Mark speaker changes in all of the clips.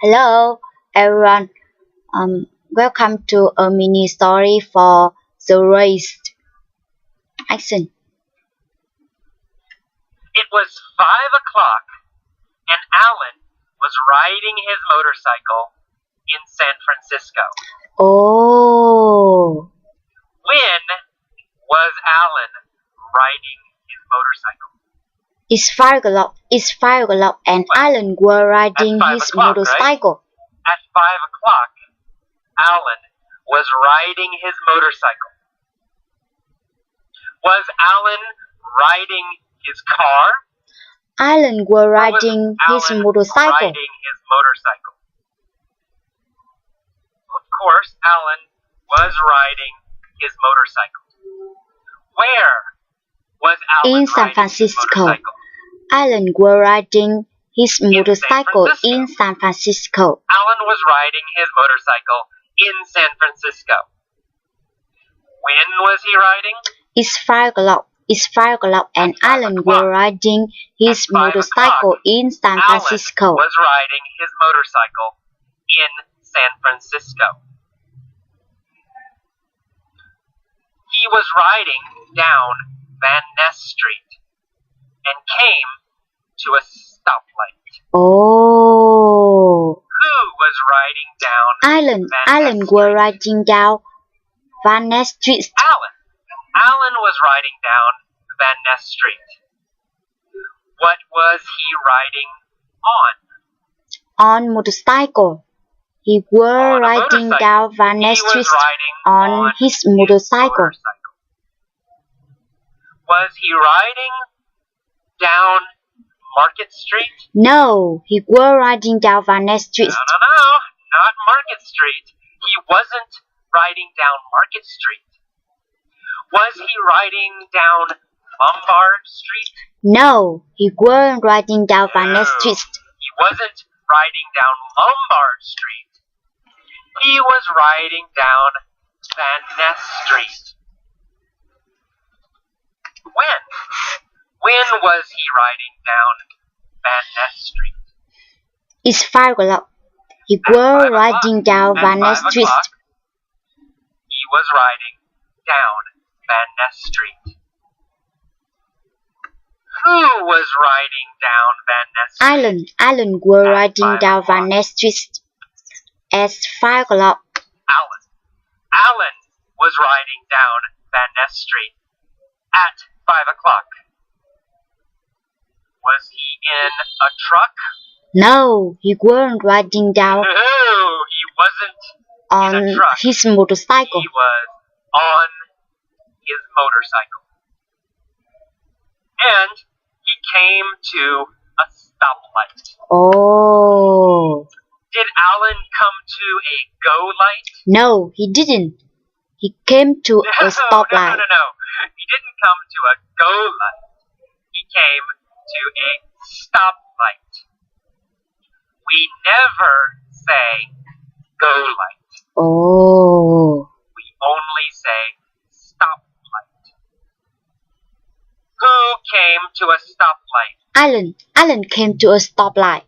Speaker 1: Hello, everyone. Welcome to a mini story for the race. Action.
Speaker 2: It was 5 o'clock, and Alan was riding his motorcycle in San Francisco.
Speaker 1: Oh,
Speaker 2: When was Alan riding his motorcycle?
Speaker 1: it's 5 o'clock. It's 5 o'clock, and Alan was riding
Speaker 2: At 5
Speaker 1: his
Speaker 2: o'clock,
Speaker 1: motorcycle.
Speaker 2: At 5 o'clock, Alan was riding his motorcycle. Was Alan riding his car?
Speaker 1: Alan was
Speaker 2: Or was
Speaker 1: riding his
Speaker 2: Alan
Speaker 1: motorcycle.
Speaker 2: riding his motorcycle? Of course, Alan was riding his motorcycle. Where was Alan
Speaker 1: In San
Speaker 2: riding his
Speaker 1: Francisco.
Speaker 2: motorcycle?
Speaker 1: Alan was riding his
Speaker 2: San
Speaker 1: motorcycle
Speaker 2: Francisco.
Speaker 1: in San Francisco.
Speaker 2: Alan was riding his motorcycle in San Francisco. When was he riding?
Speaker 1: It's 5 o'clock. It's 5 o'clock, and
Speaker 2: At 5
Speaker 1: Alan was
Speaker 2: o'clock.
Speaker 1: riding his
Speaker 2: At 5
Speaker 1: motorcycle in San
Speaker 2: Alan
Speaker 1: Francisco.
Speaker 2: was riding his motorcycle in San Francisco. He was riding down Van Ness Street and came to a stoplight.
Speaker 1: Oh,
Speaker 2: Who was riding down
Speaker 1: Alan
Speaker 2: Van Ness
Speaker 1: was
Speaker 2: Street?
Speaker 1: riding down Van Ness Street
Speaker 2: Alan was riding down Van Ness Street. What was he riding on?
Speaker 1: on motorcycle. He was
Speaker 2: On a
Speaker 1: riding
Speaker 2: motorcycle.
Speaker 1: down Van
Speaker 2: He
Speaker 1: Ness
Speaker 2: was
Speaker 1: Street
Speaker 2: riding
Speaker 1: on his motorcycle.
Speaker 2: Was he riding down Market Street?
Speaker 1: No, he was riding down Van Ness Street.
Speaker 2: No, not Market Street. He wasn't riding down Market Street. Was he riding down Lombard Street?
Speaker 1: No, he was riding down Van Ness
Speaker 2: No,
Speaker 1: Street.
Speaker 2: He wasn't riding down Lombard Street. He was riding down Van Ness Street. When was he riding down Van Ness Street?
Speaker 1: It's 5 o'clock. He
Speaker 2: At
Speaker 1: was
Speaker 2: 5 o'clock.
Speaker 1: riding down
Speaker 2: At
Speaker 1: Van Ness
Speaker 2: 5
Speaker 1: Street.
Speaker 2: o'clock, he was riding down Van Ness Street. Who was riding down Van Ness Street?
Speaker 1: Alan was
Speaker 2: At
Speaker 1: riding
Speaker 2: 5
Speaker 1: down
Speaker 2: o'clock.
Speaker 1: Van Ness Street at 5 o'clock.
Speaker 2: Alan was riding down Van Ness Street at 5 o'clock. Was he in a truck?
Speaker 1: No, he wasn't riding down
Speaker 2: No, he wasn't
Speaker 1: on
Speaker 2: in a truck.
Speaker 1: his motorcycle.
Speaker 2: He was on his motorcycle. And he came to a stoplight.
Speaker 1: Oh,
Speaker 2: Did Alan come to a go light?
Speaker 1: no, he didn't. He came to a stoplight.
Speaker 2: No. He didn't come to a go light. He came to a stoplight. We never say go light.
Speaker 1: Oh,
Speaker 2: We only say stoplight. Who came to a stoplight?
Speaker 1: Alan came to a stoplight.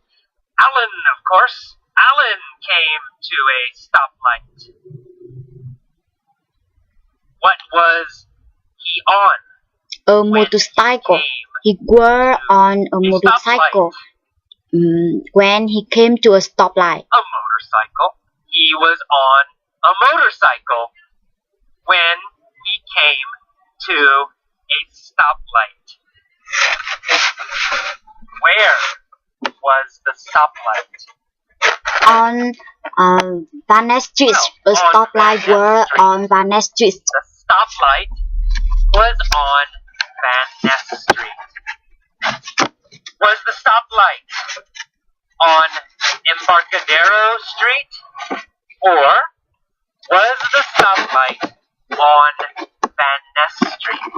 Speaker 2: Alan, of course. Alan came to a stoplight. What was he on?
Speaker 1: A
Speaker 2: when
Speaker 1: motorcycle.
Speaker 2: He
Speaker 1: He was on a
Speaker 2: came to
Speaker 1: motorcycle when he came to a stoplight.
Speaker 2: a motorcycle. He was on a motorcycle when he came to a stoplight. Where was the stoplight?
Speaker 1: On Van Ness Street.
Speaker 2: Well,
Speaker 1: A
Speaker 2: on
Speaker 1: stoplight
Speaker 2: Van Ness
Speaker 1: was
Speaker 2: Street.
Speaker 1: on Van Ness Street.
Speaker 2: The stoplight was on Van Ness Street. Was the stoplight on Embarcadero Street? Or was the stoplight on Van Ness Street?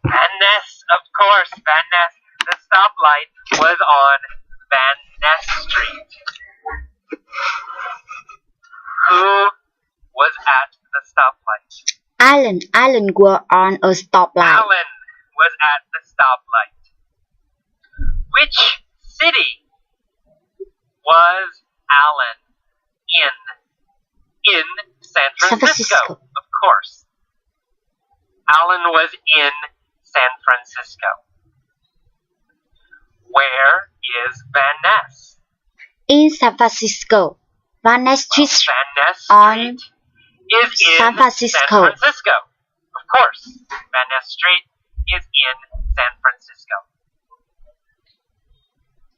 Speaker 2: Van Ness, of course, Van Ness. The stoplight was on Van Ness Street. Who was at the stoplight?
Speaker 1: Alan was on a stoplight.
Speaker 2: Alan was at the stoplight. Which city was Alan in San Francisco? Of course. Alan was in San Francisco. Where is Van Ness?
Speaker 1: In San Francisco. Van Ness Street
Speaker 2: Van Ness
Speaker 1: on
Speaker 2: Street is in
Speaker 1: San Francisco.
Speaker 2: San Francisco. Of course. Van Ness Street is in San Francisco.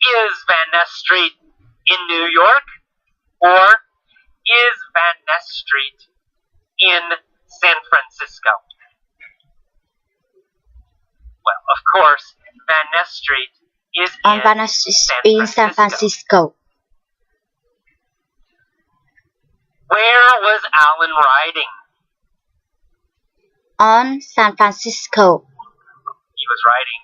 Speaker 2: Is Van Ness Street in New York? Or is Van Ness Street in San Francisco? Well, of course, Van Ness Street is
Speaker 1: on
Speaker 2: in
Speaker 1: Van Ness Street in San Francisco.
Speaker 2: Where was Alan riding?
Speaker 1: On San Francisco.
Speaker 2: He was riding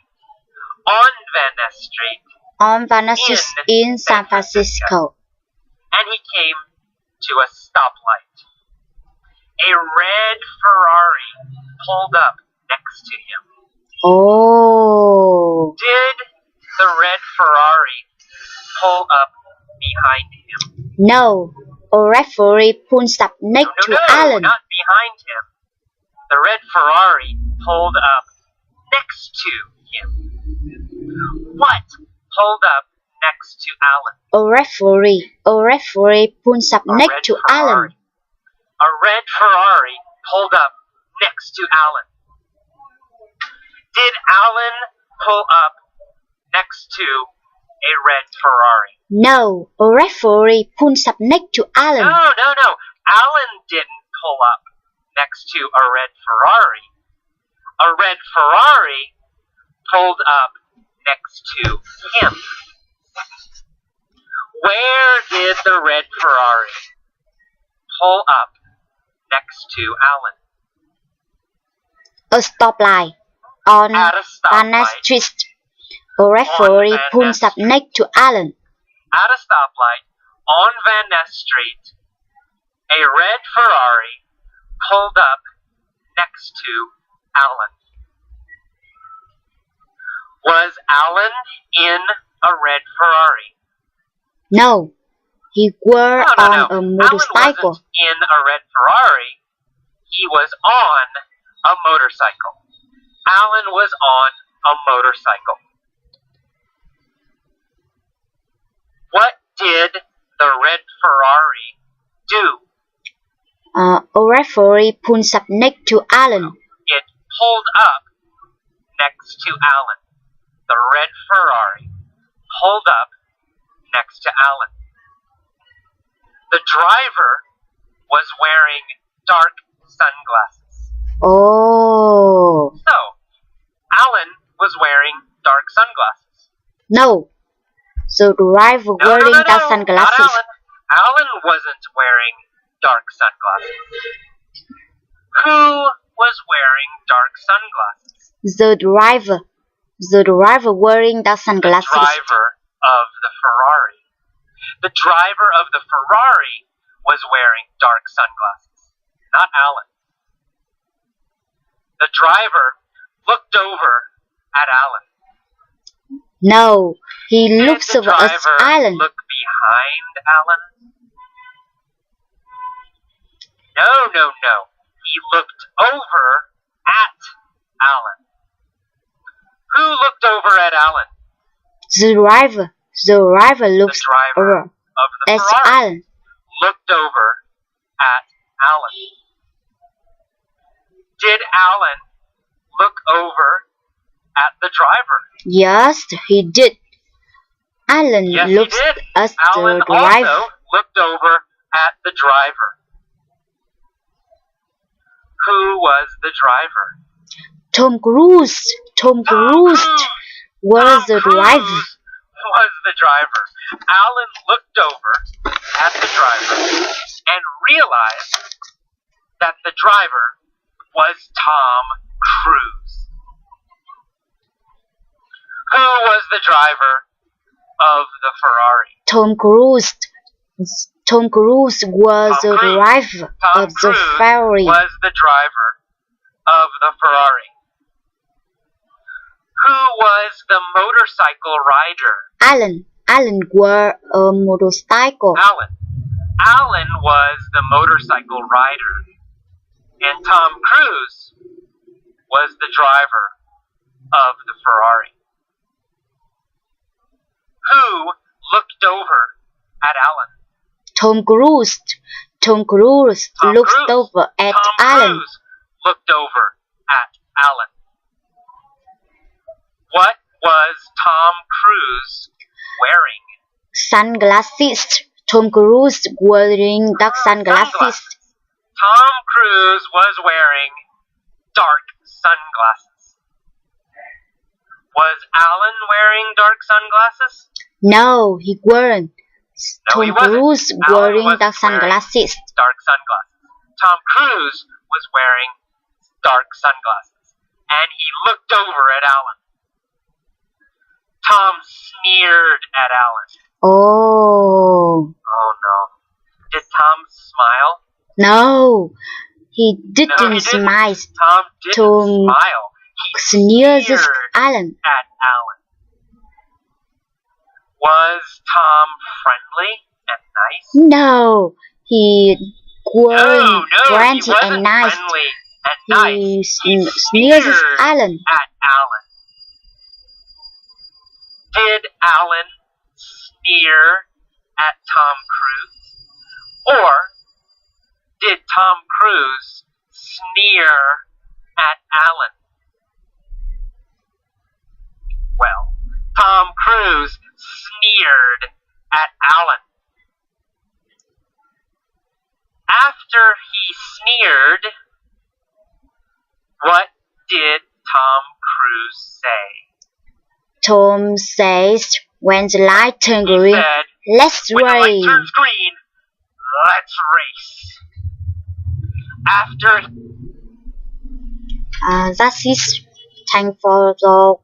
Speaker 2: on Van Ness Street,
Speaker 1: On Van Ness Street in San Francisco.
Speaker 2: and he came to a stoplight. A red Ferrari pulled up next to him.
Speaker 1: Oh.
Speaker 2: Did the red Ferrari pull up behind him?
Speaker 1: No. A referee pulls up next to
Speaker 2: No,
Speaker 1: Alan.
Speaker 2: not behind him. The red Ferrari pulled up next to him. What pulled up next to Alan?
Speaker 1: A referee pulls up
Speaker 2: A
Speaker 1: next
Speaker 2: red
Speaker 1: to
Speaker 2: Ferrari.
Speaker 1: Alan.
Speaker 2: A red Ferrari pulled up next to Alan. Did Alan pull up next to a red Ferrari?
Speaker 1: No. A referee pulls up next to Alan.
Speaker 2: No. Alan didn't pull up next to a red Ferrari. A red Ferrari pulled up next to him. Where did the red Ferrari pull up next to Alan?
Speaker 1: A stoplight. On
Speaker 2: At a
Speaker 1: Van Ness
Speaker 2: stoplight.
Speaker 1: Street. A referee
Speaker 2: Van
Speaker 1: pulls
Speaker 2: Ness
Speaker 1: up next to Alan.
Speaker 2: At a stoplight on Van Ness Street, a red Ferrari pulled up next to Alan. Was Alan in a red Ferrari?
Speaker 1: No. He were
Speaker 2: No.
Speaker 1: on a
Speaker 2: Alan
Speaker 1: motorcycle.
Speaker 2: wasn't in a red Ferrari. He was on a motorcycle. Alan was on a motorcycle. What did the red Ferrari do?
Speaker 1: A referee pulls up next to Alan.
Speaker 2: It pulled up next to Alan. The red Ferrari pulled up next to Alan. The driver was wearing dark sunglasses.
Speaker 1: Oh.
Speaker 2: So, Alan was wearing dark sunglasses.
Speaker 1: No. The driver
Speaker 2: No,
Speaker 1: wearing
Speaker 2: no,
Speaker 1: dark
Speaker 2: not
Speaker 1: sunglasses.
Speaker 2: Alan. Alan wasn't wearing dark sunglasses. Who was wearing dark sunglasses?
Speaker 1: The driver wearing dark
Speaker 2: The
Speaker 1: sunglasses.
Speaker 2: driver of the Ferrari. The driver of the Ferrari was wearing dark sunglasses, not Alan. The driver looked over at Alan.
Speaker 1: No, he
Speaker 2: Did
Speaker 1: looks
Speaker 2: the
Speaker 1: over at
Speaker 2: driver
Speaker 1: Alan.
Speaker 2: look behind Alan? No. He looked over at Alan. Who looked over at Alan?
Speaker 1: The driver
Speaker 2: The
Speaker 1: looks
Speaker 2: driver
Speaker 1: over
Speaker 2: of the
Speaker 1: at
Speaker 2: Ferrari
Speaker 1: Alan.
Speaker 2: looked over at Alan. Did Alan look over at the driver?
Speaker 1: Yes, he did. Alan
Speaker 2: Yes,
Speaker 1: looks
Speaker 2: he did.
Speaker 1: at
Speaker 2: Alan
Speaker 1: the driver.
Speaker 2: also looked over at the driver. Who was the driver?
Speaker 1: Tom Cruise. Tom Cruise was the
Speaker 2: Tom
Speaker 1: driver.
Speaker 2: Cruise was the driver. Alan looked over at the driver and realized that the driver was Tom Cruise. Who was the driver of the Ferrari?
Speaker 1: Tom Cruise. Tom Cruise was
Speaker 2: Tom
Speaker 1: the
Speaker 2: Cruise.
Speaker 1: driver
Speaker 2: Tom
Speaker 1: of the
Speaker 2: Cruise
Speaker 1: Ferrari.
Speaker 2: was the driver of the Ferrari. Who was the motorcycle rider?
Speaker 1: Alan. Alan were a motorcycle.
Speaker 2: Alan was the motorcycle rider, and Tom Cruise was the driver of the Ferrari. Who looked over at Alan?
Speaker 1: Tom Cruise. Tom Cruise looked over at
Speaker 2: Tom
Speaker 1: Alan.
Speaker 2: Cruise looked over at Alan. What was Tom Cruise wearing?
Speaker 1: Sunglasses. Tom Cruise wearing dark sunglasses.
Speaker 2: Tom Cruise was wearing dark sunglasses. Was Alan wearing dark sunglasses?
Speaker 1: No, he weren't.
Speaker 2: No, he
Speaker 1: Tom
Speaker 2: wasn't.
Speaker 1: Cruise
Speaker 2: Alan
Speaker 1: wearing
Speaker 2: wasn't
Speaker 1: dark sunglasses.
Speaker 2: Dark sunglasses. Tom Cruise was wearing dark sunglasses, and he looked over at Alan. Tom sneered at Alan.
Speaker 1: Oh.
Speaker 2: Oh no. Did Tom smile?
Speaker 1: No, he didn't
Speaker 2: No, he didn't.
Speaker 1: smile.
Speaker 2: Tom didn't
Speaker 1: Tom
Speaker 2: smile. He
Speaker 1: Sneered
Speaker 2: sneered
Speaker 1: Alan.
Speaker 2: at Alan. Was Tom friendly and nice?
Speaker 1: No, he weren't
Speaker 2: No,
Speaker 1: friendly
Speaker 2: he wasn't
Speaker 1: and nice.
Speaker 2: friendly and
Speaker 1: He
Speaker 2: nice. He
Speaker 1: sneered Alan.
Speaker 2: at Alan. Did Alan sneer at Tom Cruise? Or did Tom Cruise sneer at Alan? Well, Tom Cruise sneered at Alan. After he sneered, what did Tom Cruise say?
Speaker 1: Tom says, when the light turns
Speaker 2: He
Speaker 1: green,
Speaker 2: said,
Speaker 1: let's
Speaker 2: when the light
Speaker 1: race.
Speaker 2: turns green, let's race. After
Speaker 1: That's it. Thanks for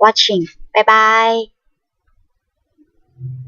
Speaker 1: watching. Bye bye.